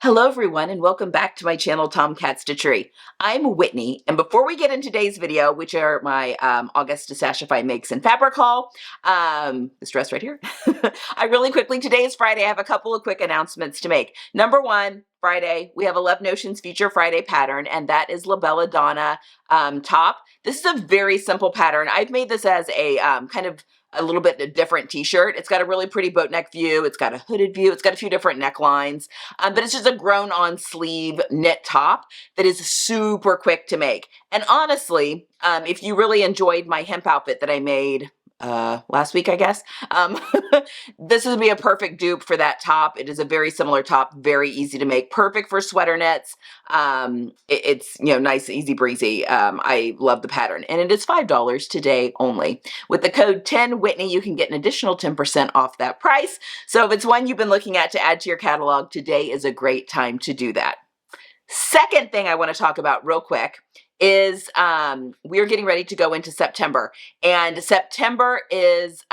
Hello everyone and welcome back to my channel Tomcat Stitchery. I'm Whitney, and before we get into today's video, which are my August Destashify makes and fabric haul, this dress right here, today is Friday, I have a couple of quick announcements to make. Number one, Friday, we have a Love Notions Feature Friday pattern, and that is La Bella Donna top. This is a very simple pattern. I've made this as a kind of a little bit different t-shirt. It's got a really pretty boat neck view. It's got a hooded view. It's got a few different necklines, but it's just a grown on sleeve knit top that is super quick to make. And honestly, if you really enjoyed my hemp outfit that I made last week, I guess, this would be a perfect dupe for that top. It is a very similar top, very easy to make, perfect for sweater knits. It's, you know, nice, easy breezy. I love the pattern, and it is $5 today only. With the code 10Whitney, you can get an additional 10% off that price. So if it's one you've been looking at to add to your catalog, today is a great time to do that. Second thing I want to talk about real quick is we're getting ready to go into September, and September is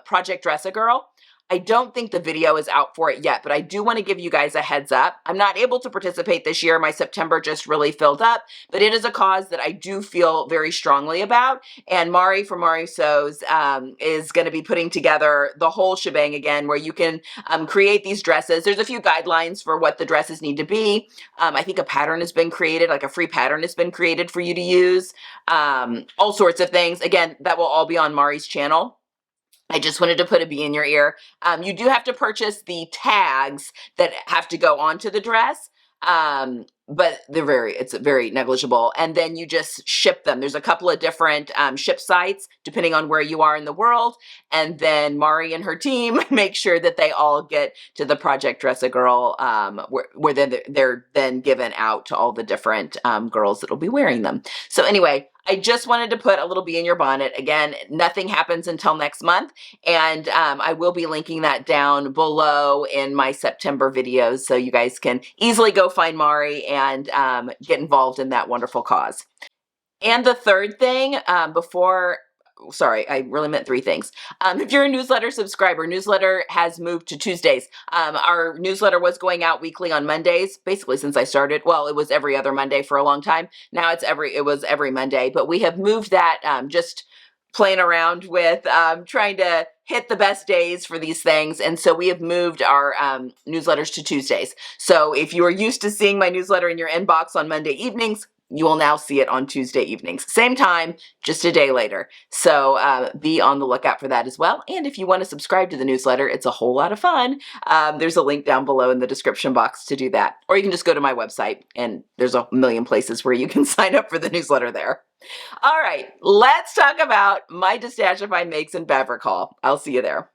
Project Dress a Girl. I don't think the video is out for it yet, but I do want to give you guys a heads up. I'm not able to participate this year. My September just really filled up, but it is a cause that I do feel very strongly about. And Mari from Mari Sews is going to be putting together the whole shebang again, where you can create these dresses. There's a few guidelines for what the dresses need to be. I think a pattern has been created, like a free pattern has been created for you to use. All sorts of things. Again, that will all be on Mari's channel. I just wanted to put a bee in your ear. You do have to purchase the tags that have to go onto the dress, but it's very negligible. And then you just ship them. There's a couple of different ship sites depending on where you are in the world. And then Mari and her team make sure that they all get to the Project Dress a Girl, where they're then given out to all the different girls that will be wearing them. So anyway, I just wanted to put a little bee in your bonnet. Again, nothing happens until next month, and I will be linking that down below in my September videos, so you guys can easily go find Mari and get involved in that wonderful cause. And the third thing, sorry, I really meant three things. If you're a newsletter subscriber, newsletter has moved to Tuesdays. Our newsletter was going out weekly on Mondays, basically since I started. Well, it was every other Monday for a long time. Now it was every Monday, but we have moved that, just playing around with trying to hit the best days for these things. And so we have moved our newsletters to Tuesdays. So if you are used to seeing my newsletter in your inbox on Monday evenings, you will now see it on Tuesday evenings. Same time, just a day later. So be on the lookout for that as well. And if you want to subscribe to the newsletter, it's a whole lot of fun. There's a link down below in the description box to do that. Or you can just go to my website, and there's a million places where you can sign up for the newsletter there. All right, let's talk about my Destashify makes and fabric haul. I'll see you there.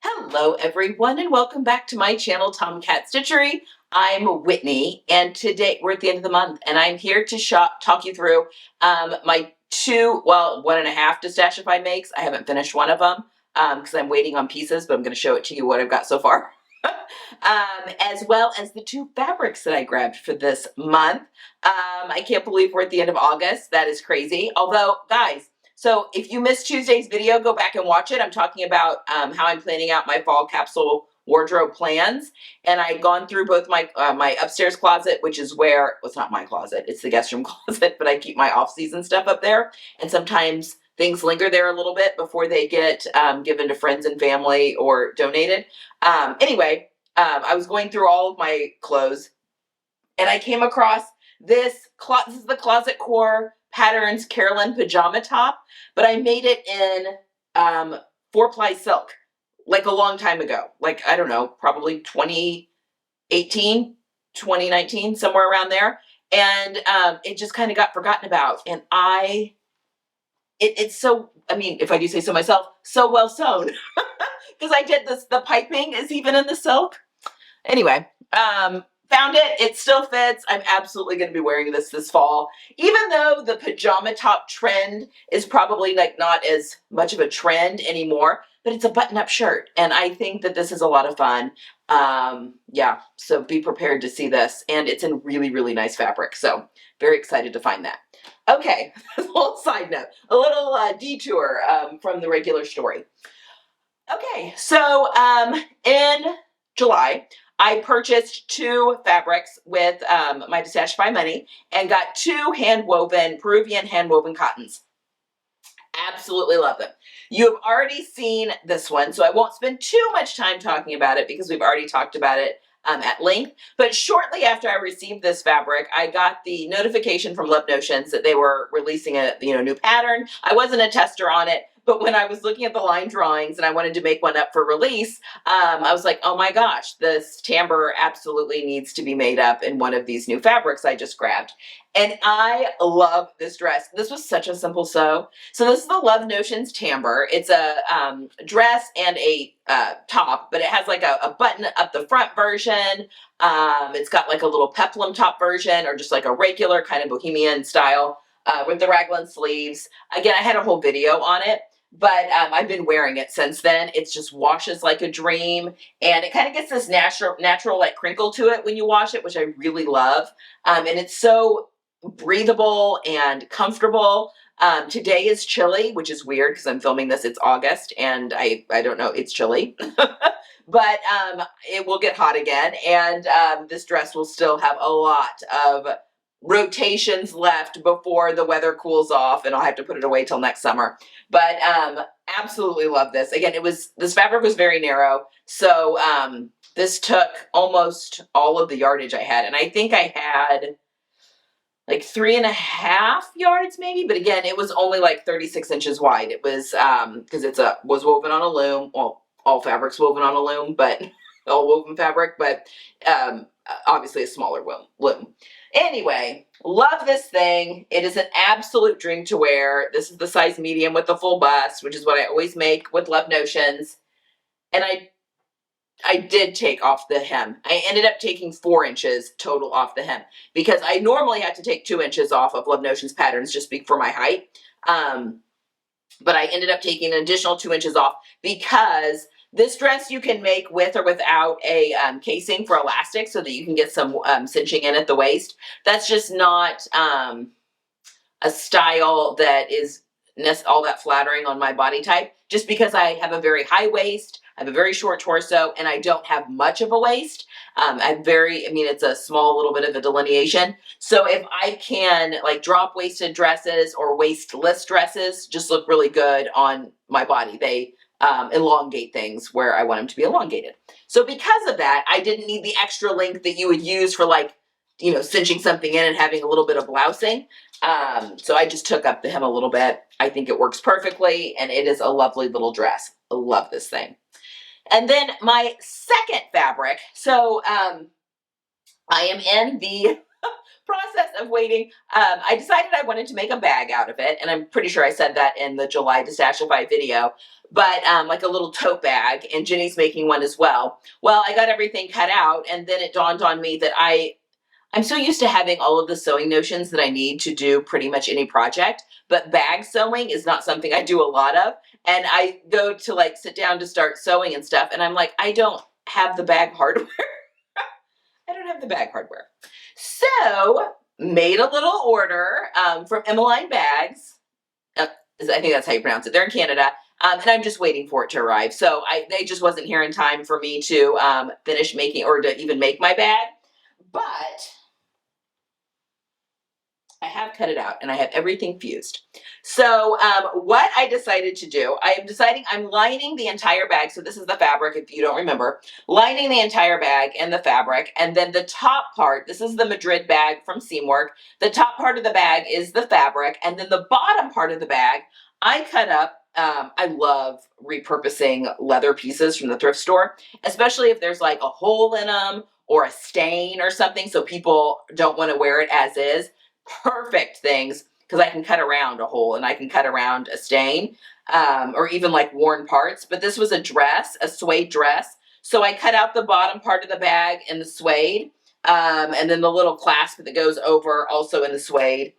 Hello everyone, and welcome back to my channel Tomcat Stitchery. I'm Whitney, and today we're at the end of the month, and I'm here to talk you through my 1.5 Destashify makes. I haven't finished one of them because I'm waiting on pieces, but I'm going to show it to you what I've got so far. As well as the 2 fabrics that I grabbed for this month. I can't believe we're at the end of August. That is crazy. Although, guys, so if you missed Tuesday's video, go back and watch it. I'm talking about how I'm planning out my fall capsule wardrobe plans. And I'd gone through both my my upstairs closet, which is where, well, it's not my closet, it's the guest room closet, but I keep my off-season stuff up there. And sometimes things linger there a little bit before they get given to friends and family or donated. Anyway, I was going through all of my clothes, and I came across this is the Closet Core Patterns Carolyn Pajama Top, but I made it in 4-ply silk, like a long time ago. Like, I don't know, probably 2018, 2019, somewhere around there. And it just kind of got forgotten about. And it's so, I mean, if I do say so myself, so well sewn. Because I did this, the piping is even in the silk. Anyway, found it. It still fits. I'm absolutely going to be wearing this fall. Even though the pajama top trend is probably like not as much of a trend anymore, but it's a button-up shirt, and I think that this is a lot of fun. Yeah, so be prepared to see this, and it's in really, really nice fabric, so very excited to find that. Okay, a little side note, a little detour from the regular story. Okay, so in July, I purchased 2 fabrics with my Destashify money and got 2 hand-woven, Peruvian hand-woven cottons. Absolutely love them. You have already seen this one, so I won't spend too much time talking about it because we've already talked about it at length. But shortly after I received this fabric, I got the notification from Love Notions that they were releasing a new pattern. I wasn't a tester on it, but when I was looking at the line drawings and I wanted to make one up for release, I was like, oh my gosh, this timbre absolutely needs to be made up in one of these new fabrics I just grabbed. And I love this dress. This was such a simple sew. So this is the Love Notions timbre. It's a dress and a top, but it has like a button up the front version. It's got like a little peplum top version or just like a regular kind of bohemian style with the raglan sleeves. Again, I had a whole video on it, but I've been wearing it since then. It just washes like a dream, and it kind of gets this natural like crinkle to it when you wash it, which I really love. And it's so breathable and comfortable. Today is chilly, which is weird because I'm filming this. It's August, and I don't know, it's chilly. But it will get hot again, and this dress will still have a lot of rotations left before the weather cools off, and I'll have to put it away till next summer. But absolutely love this. Again, this fabric was very narrow, so this took almost all of the yardage I had, and I think I had like 3.5 yards maybe, but again, it was only like 36 inches wide. It was because was woven on a loom. Well, all fabric's woven on a loom, but all woven fabric, but obviously a smaller loom. Anyway, love this thing. It is an absolute dream to wear. This is the size medium with the full bust, which is what I always make with Love Notions. And I did take off the hem. I ended up taking 4 inches total off the hem because I normally have to take 2 inches off of Love Notions patterns just for my height. But I ended up taking an additional 2 inches off because this dress you can make with or without a casing for elastic so that you can get some cinching in at the waist. That's just not a style that is all that flattering on my body type, just because I have a very high waist, I have a very short torso, and I don't have much of a waist. It's a small little bit of a delineation. So if I can like drop waisted dresses or waistless dresses just look really good on my body. They elongate things where I want them to be elongated. So because of that, I didn't need the extra length that you would use for like, cinching something in and having a little bit of blousing. So I just took up the hem a little bit. I think it works perfectly, and it is a lovely little dress. I love this thing. And then my second fabric. So I am in the process of waiting. I decided I wanted to make a bag out of it, and I'm pretty sure I said that in the July Destashify video, but like a little tote bag, and Jenny's making one as well. Well, I got everything cut out, and then it dawned on me that I'm so used to having all of the sewing notions that I need to do pretty much any project, but bag sewing is not something I do a lot of. And I go to like sit down to start sewing and stuff, and I'm like, I don't have the bag hardware. I don't have the bag hardware. So made a little order from Emmeline Bags. I think that's how you pronounce it. They're in Canada. And I'm just waiting for it to arrive. So they just wasn't here in time for me to finish making or to even make my bag. But I have cut it out and I have everything fused. So what I decided to do, I'm lining the entire bag. So this is the fabric, if you don't remember, lining the entire bag in the fabric. And then the top part, this is the Madrid bag from Seamwork. The top part of the bag is the fabric. And then the bottom part of the bag, I cut up. I love repurposing leather pieces from the thrift store, especially if there's like a hole in them or a stain or something, so people don't want to wear it as is. Perfect things, because I can cut around a hole and I can cut around a stain or even like worn parts. But this was a dress, a suede dress. So I cut out the bottom part of the bag in the suede and then the little clasp that goes over also in the suede.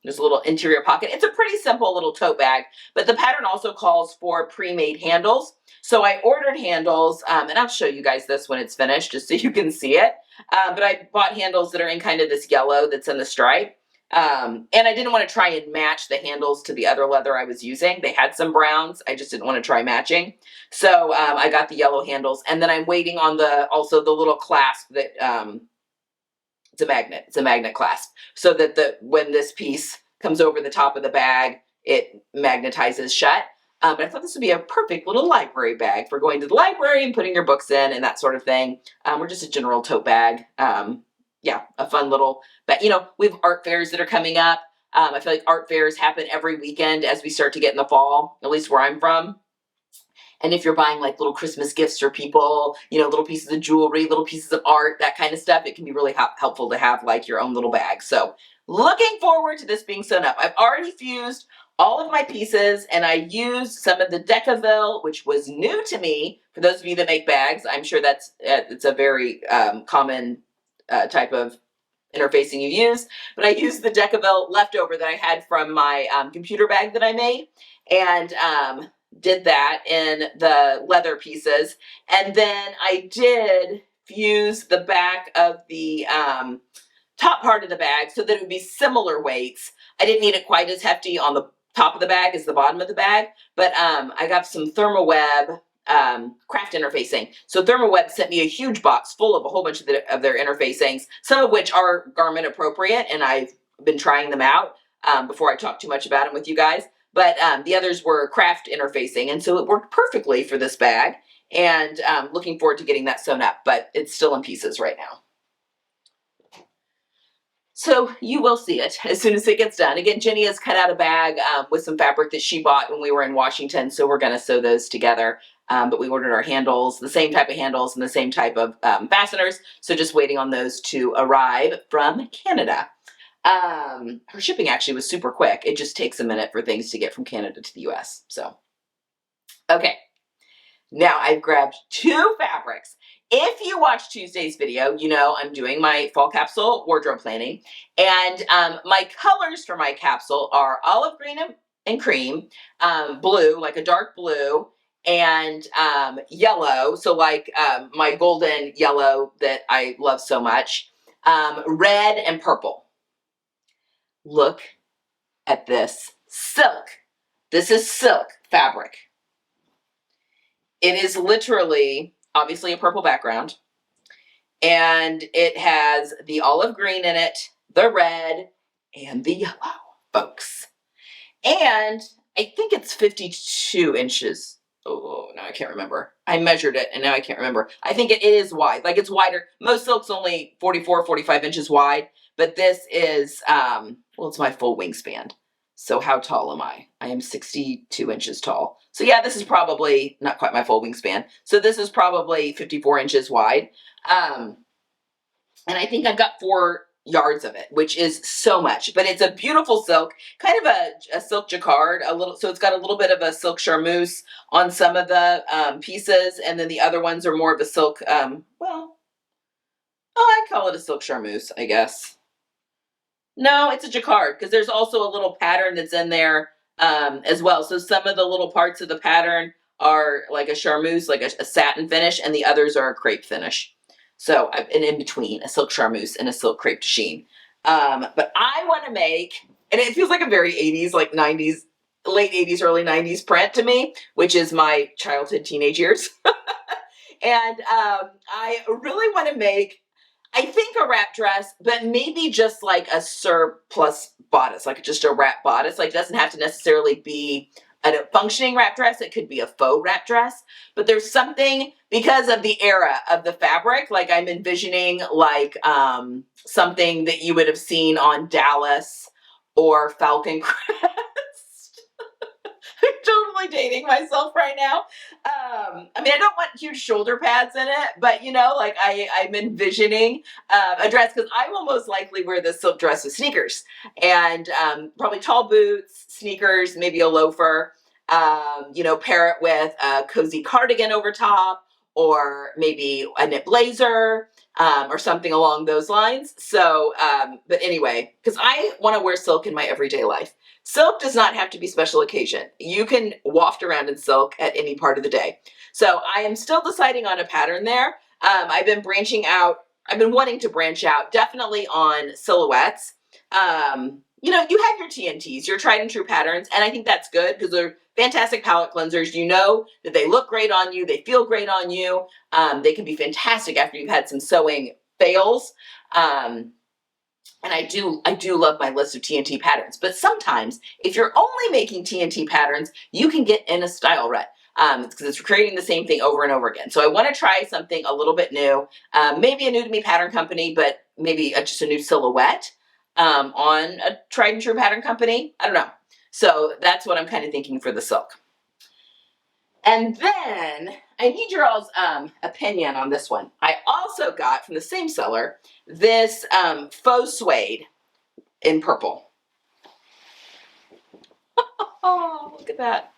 There's a little interior pocket. It's a pretty simple little tote bag, but the pattern also calls for pre-made handles. So I ordered handles, and I'll show you guys this when it's finished, just so you can see it. But I bought handles that are in kind of this yellow that's in the stripe. And I didn't want to try and match the handles to the other leather I was using. They had some browns. I just didn't want to try matching. So I got the yellow handles. And then I'm waiting on also the little clasp that, it's a magnet. It's a magnet clasp. So that when this piece comes over the top of the bag, it magnetizes shut. But I thought this would be a perfect little library bag for going to the library and putting your books in and that sort of thing. Or just a general tote bag. Yeah, a fun little, but we have art fairs that are coming up. I feel like art fairs happen every weekend as we start to get in the fall, at least where I'm from. And if you're buying like little Christmas gifts for people, little pieces of jewelry, little pieces of art, that kind of stuff, it can be really helpful to have like your own little bag. So looking forward to this being sewn up. I've already fused all of my pieces, and I used some of the Decaville, which was new to me. For those of you that make bags, I'm sure it's a very common type of interfacing you use, but I used the Decaville leftover that I had from my computer bag that I made, and did that in the leather pieces. And then I did fuse the back of the top part of the bag so that it would be similar weights. I didn't need it quite as hefty on the top of the bag as the bottom of the bag, but I got some ThermoWeb craft interfacing. So ThermoWeb sent me a huge box full of a whole bunch of their interfacings, some of which are garment appropriate, and I've been trying them out before I talk too much about them with you guys. But the others were craft interfacing, and so it worked perfectly for this bag. And looking forward to getting that sewn up, but it's still in pieces right now. So you will see it as soon as it gets done. Again, Jenny has cut out a bag with some fabric that she bought when we were in Washington, so we're going to sew those together. But we ordered our handles, the same type of handles and the same type of fasteners, so just waiting on those to arrive from Canada. Her shipping actually was super quick. It just takes a minute for things to get from Canada to the US. So, okay. Now I've grabbed two fabrics. If you watched Tuesday's video, you know I'm doing my fall capsule wardrobe planning. And my colors for my capsule are olive green and cream, blue, like a dark blue, and yellow, so like my golden yellow that I love so much, red and purple. Look at this silk. This is silk fabric. It is literally, obviously, a purple background, and it has the olive green in it, the red, and the yellow, folks. And I think it's 52 inches. Oh, now I can't remember. I measured it, and now I can't remember. I think it is wide. Like, it's wider. Most silk's only 44, 45 inches wide, but this is, well, it's my full wingspan. So how tall am I? I am 62 inches tall. So yeah, this is probably not quite my full wingspan. So this is probably 54 inches wide. And I think I've got 4 yards of it, which is so much, but it's a beautiful silk, kind of a silk jacquard, so it's got a little bit of a silk charmeuse on some of the pieces, and then the other ones are more of a silk, I call it a silk charmeuse, I guess. No, it's a jacquard, because there's also a little pattern that's in there as well. So some of the little parts of the pattern are like a charmeuse, like a satin finish, and the others are a crepe finish. So, and in between, a silk charmeuse and a silk crepe de chine. But I want to make, and it feels like a very 80s, like 90s, late 80s, early 90s print to me, which is my childhood, teenage years. And I really want to make, I think, a wrap dress, but maybe just like a surplus bodice, like just a wrap bodice. Like, it doesn't have to necessarily be a functioning wrap dress. It could be a faux wrap dress, but there's something, because of the era of the fabric, like I'm envisioning like something that you would have seen on Dallas or Falcon Crest. I'm totally dating myself right now. I mean, I don't want huge shoulder pads in it, but like I'm envisioning a dress, because I will most likely wear this silk dress with sneakers, and probably tall boots, sneakers, maybe a loafer, pair it with a cozy cardigan over top, or maybe a knit blazer, or something along those lines. So, but anyway, because I want to wear silk in my everyday life. Silk does not have to be special occasion. You can waft around in silk at any part of the day. So I am still deciding on a pattern there. I've been branching out. I've been wanting to branch out, definitely on silhouettes. you know, you have your TNTs, your tried and true patterns, and I think that's good because they're fantastic palette cleansers. You know that they look great on you, they feel great on you. They can be fantastic after you've had some sewing fails. And I do love my list of TNT patterns, but sometimes if you're only making TNT patterns, you can get in a style rut because it's creating the same thing over and over again. So I want to try something a little bit new, maybe a new to me pattern company, but maybe just a new silhouette on a tried and true pattern company. I don't know. So that's what I'm kind of thinking for the silk. And then I need your all's opinion on this one. I also got from the same seller this Faux Suede in purple. Oh, look at that.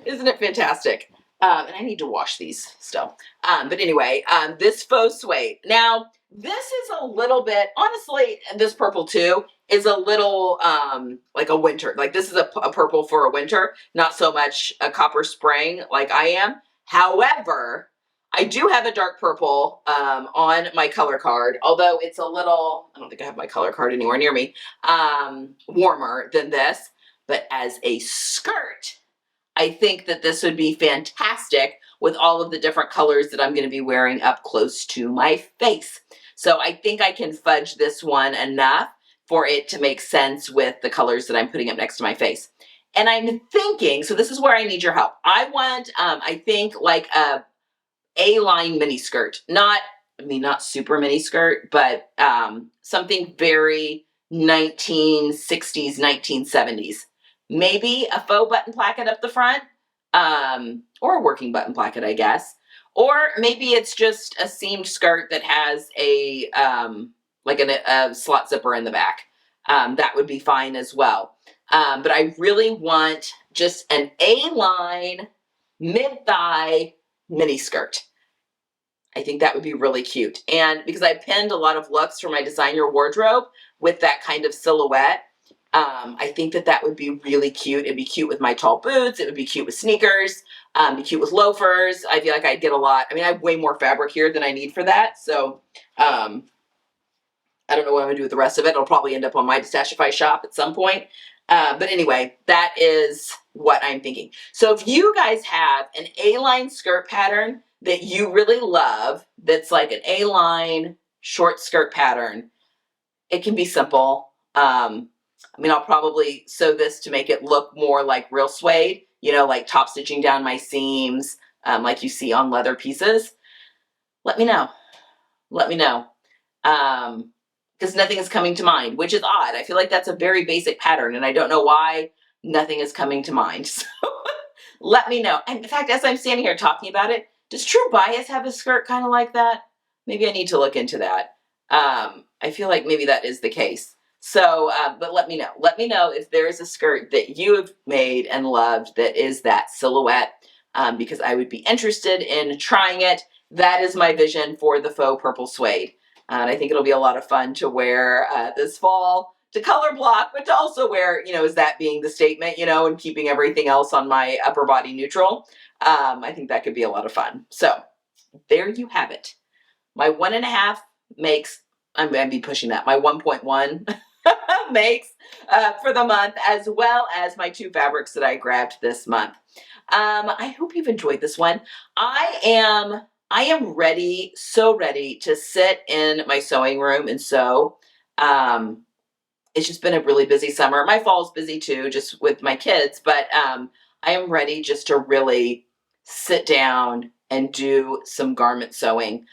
Isn't it fantastic? And I need to wash these still. But anyway, this Faux Suede. Now, this is a little bit, honestly, this purple too, is a little like a winter. Like this is a purple for a winter, not so much a copper spring like I am. However, I do have a dark purple on my color card, although it's a little, I don't think I have my color card anywhere near me, warmer than this. But as a skirt, I think that this would be fantastic with all of the different colors that I'm going to be wearing up close to my face. So I think I can fudge this one enough for it to make sense with the colors that I'm putting up next to my face. And I'm thinking, so this is where I need your help. I want, I think like a A-line mini skirt, not super mini skirt, but something very 1960s, 1970s. Maybe a faux button placket up the front, or a working button placket, I guess. Or maybe it's just a seamed skirt that has a like a slot zipper in the back. That would be fine as well. But I really want just an A-line mid-thigh mini skirt. I think that would be really cute. And because I pinned a lot of looks for my designer wardrobe with that kind of silhouette, I think that that would be really cute. It'd be cute with my tall boots. It would be cute with sneakers. Be cute with loafers. I feel like I'd get a lot. I mean, I have way more fabric here than I need for that. So I don't know what I'm going to do with the rest of it. It'll probably end up on my Destashify shop at some point. But anyway, that is what I'm thinking. So if you guys have an A-line skirt pattern that you really love, that's like an A-line short skirt pattern, it can be simple. I mean, I'll probably sew this to make it look more like real suede, you know, like top stitching down my seams, like you see on leather pieces. Let me know. Let me know. Because nothing is coming to mind, which is odd. I feel like that's a very basic pattern, and I don't know why nothing is coming to mind. So let me know. And in fact, as I'm standing here talking about it, does True Bias have a skirt kind of like that? Maybe I need to look into that. I feel like maybe that is the case. So, but let me know. Let me know if there is a skirt that you have made and loved that is that silhouette, because I would be interested in trying it. That is my vision for the faux purple suede. And I think it'll be a lot of fun to wear this fall, to color block, but to also wear, you know, as that being the statement, you know, and keeping everything else on my upper body neutral. I think that could be a lot of fun. So there you have it. My 1.5 makes, I'm going to be pushing that, my 1.1 makes for the month, as well as my 2 fabrics that I grabbed this month. I hope you've enjoyed this one. I am ready, so ready to sit in my sewing room and sew. It's just been a really busy summer. My fall's busy too, just with my kids, but I am ready just to really sit down and do some garment sewing,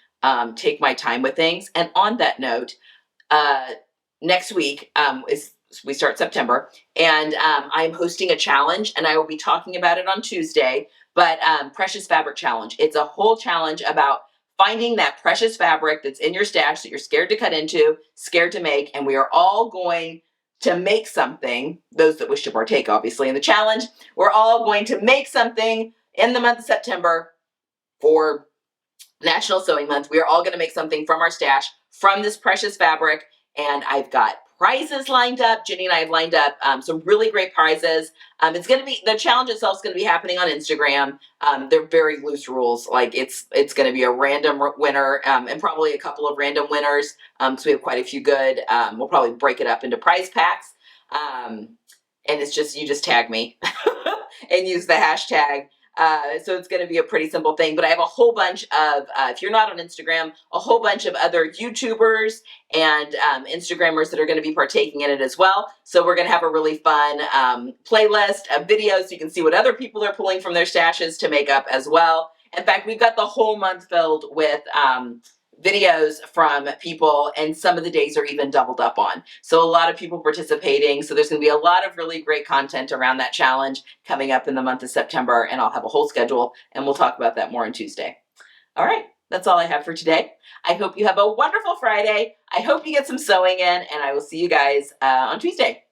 take my time with things. And on that note, next week we start September, and I'm hosting a challenge, and I will be talking about it on Tuesday. But Precious Fabric Challenge. It's a whole challenge about finding that precious fabric that's in your stash that you're scared to cut into, scared to make, and we are all going to make something, those that wish to partake, obviously, in the challenge. We're all going to make something in the month of September for National Sewing Month. We are all going to make something from our stash, from this precious fabric, and I've got prizes lined up. Jenny and I have lined up some really great prizes. It's going to be, the challenge itself is going to be happening on Instagram. They're very loose rules. Like it's going to be a random winner and probably a couple of random winners. So we have quite a few good. We'll probably break it up into prize packs. And it's just, you just tag me and use the hashtag. So it's going to be a pretty simple thing, but I have a whole bunch of, if you're not on Instagram, a whole bunch of other YouTubers and Instagrammers that are going to be partaking in it as well. So we're going to have a really fun playlist of videos so you can see what other people are pulling from their stashes to make up as well. In fact, we've got the whole month filled with videos from people, and some of the days are even doubled up on. So a lot of people participating. So there's going to be a lot of really great content around that challenge coming up in the month of September, and I'll have a whole schedule, and we'll talk about that more on Tuesday. All right, that's all I have for today. I hope you have a wonderful Friday. I hope you get some sewing in, and I will see you guys on Tuesday.